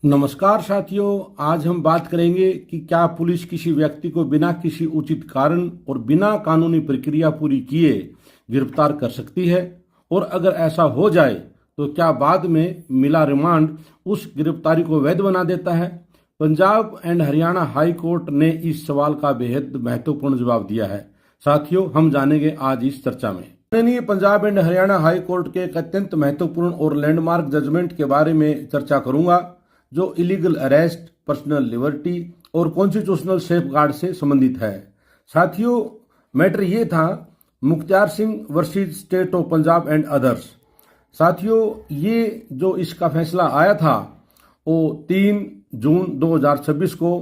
नमस्कार साथियों, आज हम बात करेंगे कि क्या पुलिस किसी व्यक्ति को बिना किसी उचित कारण और बिना कानूनी प्रक्रिया पूरी किए गिरफ्तार कर सकती है, और अगर ऐसा हो जाए तो क्या बाद में मिला रिमांड उस गिरफ्तारी को वैध बना देता है। Punjab and Haryana high court ने इस सवाल का बेहद महत्वपूर्ण जवाब दिया है। साथियों, हम जानेंगे आज इस चर्चा में। माननीय Punjab and Haryana high court के एक अत्यंत महत्वपूर्ण और लैंडमार्क जजमेंट के बारे में चर्चा करूंगा, जो इलीगल अरेस्ट, पर्सनल लिबर्टी और कॉन्स्टिट्यूशनल सेफगार्ड से संबंधित है। साथियों, मैटर ये था Mukhtar Singh versus state of Punjab and others. साथियों, ये जो इसका फैसला आया था वो 3 जून 2026 को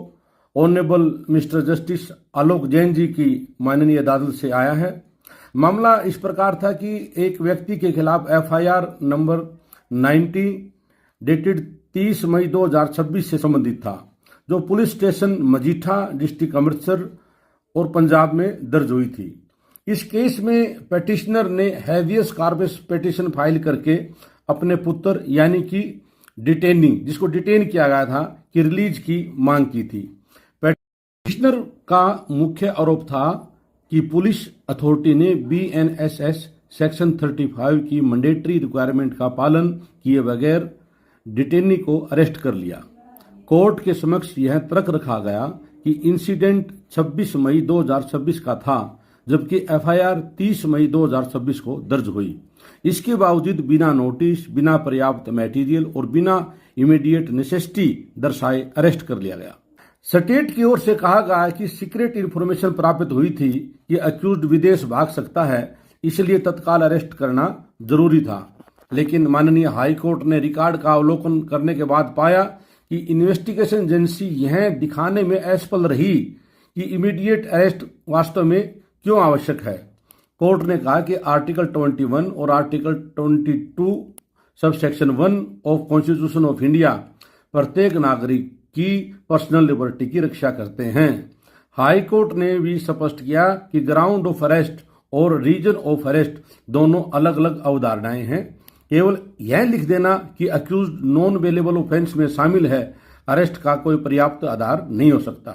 ऑनरेबल मिस्टर जस्टिस आलोक जैन जी की माननीय अदालत से आया है। मामला इस प्रकार था कि एक व्यक्ति के खिलाफ एफआईआर नंबर 90 डेटेड 30 मई 2026 से संबंधित था, जो police station Majitha, district Amritsar और पंजाब में दर्ज हुई थी। इस केस में पेटिशनर ने हैवियस कॉर्पस पिटीशन फाइल करके अपने पुत्र यानी कि डिटेनी, जिसको डिटेन किया गया था, कि रिलीज की मांग की थी। पेटिशनर का मुख्य आरोप था कि पुलिस अथॉरिटी ने बीएनएसएस सेक्शन 35 की मैंडेटरी रिक्वायरमेंट का पालन किए बगैर डिटेनी को अरेस्ट कर लिया। कोर्ट के समक्ष यह तर्क रखा गया कि इंसिडेंट 26 मई 2026 का था, जबकि एफआईआर 30 मई 2026 को दर्ज हुई। इसके बावजूद बिना नोटिस, बिना पर्याप्त मटेरियल और बिना इमीडिएट नेसेसिटी दर्शाए अरेस्ट कर लिया गया। स्टेट की ओर से कहा गया कि सीक्रेट इंफॉर्मेशन प्राप्त हुई थी कि अक्यूज्ड विदेश भाग सकता है, इसलिए तत्काल अरेस्ट करना जरूरी था। लेकिन माननीय हाई कोर्ट ने रिकॉर्ड का अवलोकन करने के बाद पाया कि इन्वेस्टिगेशन एजेंसी यह दिखाने में असफल रही कि इमीडिएट अरेस्ट वास्तव में क्यों आवश्यक है। कोर्ट ने कहा कि आर्टिकल 21 और article 22 sub section 1 of constitution of India प्रत्येक नागरिक की पर्सनल लिबर्टी की रक्षा करते हैं। हाई कोर्ट ने भी स्पष्ट किया कि ग्राउंड ऑफ अरेस्ट और रीजन ऑफ अरेस्ट दोनों अलग अलग अवधारणाएं हैं। केवल यह लिख देना कि अक्यूज्ड नॉन अवेलेबल ऑफेंस में शामिल है अरेस्ट का कोई पर्याप्त आधार नहीं हो सकता।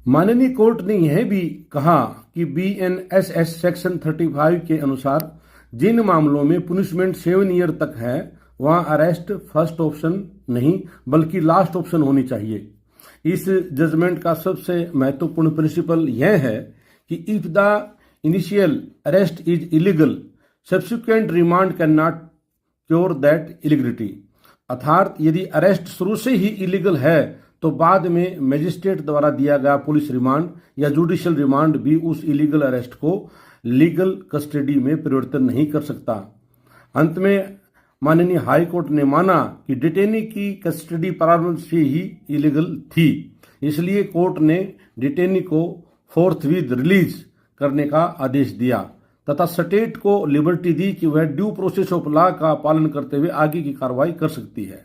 माननीय कोर्ट ने यह भी कहा कि बीएनएसएस सेक्शन 35 के अनुसार जिन मामलों में पुनिशमेंट 7 ईयर तक है, वहां अरेस्ट फर्स्ट ऑप्शन नहीं बल्कि लास्ट ऑप्शन होनी चाहिए। इस जजमेंट का सबसे महत्वपूर्ण प्रिंसिपल यह है कि if the initial arrest is illegal, subsequent remand can not cure that illegality. अर्थात यदि अरेस्ट शुरू से ही इलीगल है तो बाद में मजिस्ट्रेट द्वारा दिया गया पुलिस रिमांड या जुडिशियल रिमांड भी उस इलीगल अरेस्ट को लीगल कस्टडी में परिवर्तन नहीं कर सकता। अंत में माननीय हाई कोर्ट ने माना कि डिटेनी की कस्टडी प्रारंभ से ही इलीगल थी, इसलिए कोर्ट ने डिटेनी को फोर्थविथ रिलीज करने का आदेश दिया तथा स्टेट को लिबर्टी दी कि वह ड्यू प्रोसेस ऑफ लॉ का पालन करते हुए आगे की कार्रवाई कर सकती है।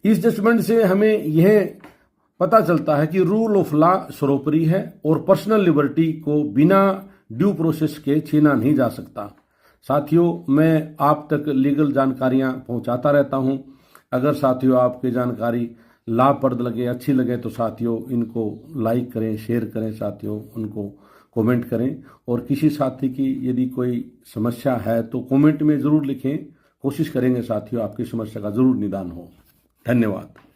इस जजमेंट से हमें यह पता चलता है कि रूल ऑफ लॉ सर्वोपरि है और पर्सनल लिबर्टी को बिना ड्यू प्रोसेस के छीना नहीं जा सकता। साथियों, मैं आप तक लीगल जानकारियां पहुंचाता रहता हूं। अगर साथियों आपकी जानकारी लाभप्रद लगे, अच्छी लगे, तो साथियों इनको लाइक करें, शेयर करें, साथियों उनको कमेंट करें। और किसी साथी की यदि कोई समस्या है तो कमेंट में जरूर लिखें। कोशिश करेंगे साथियों आपकी समस्या का जरूर निदान हो। धन्यवाद।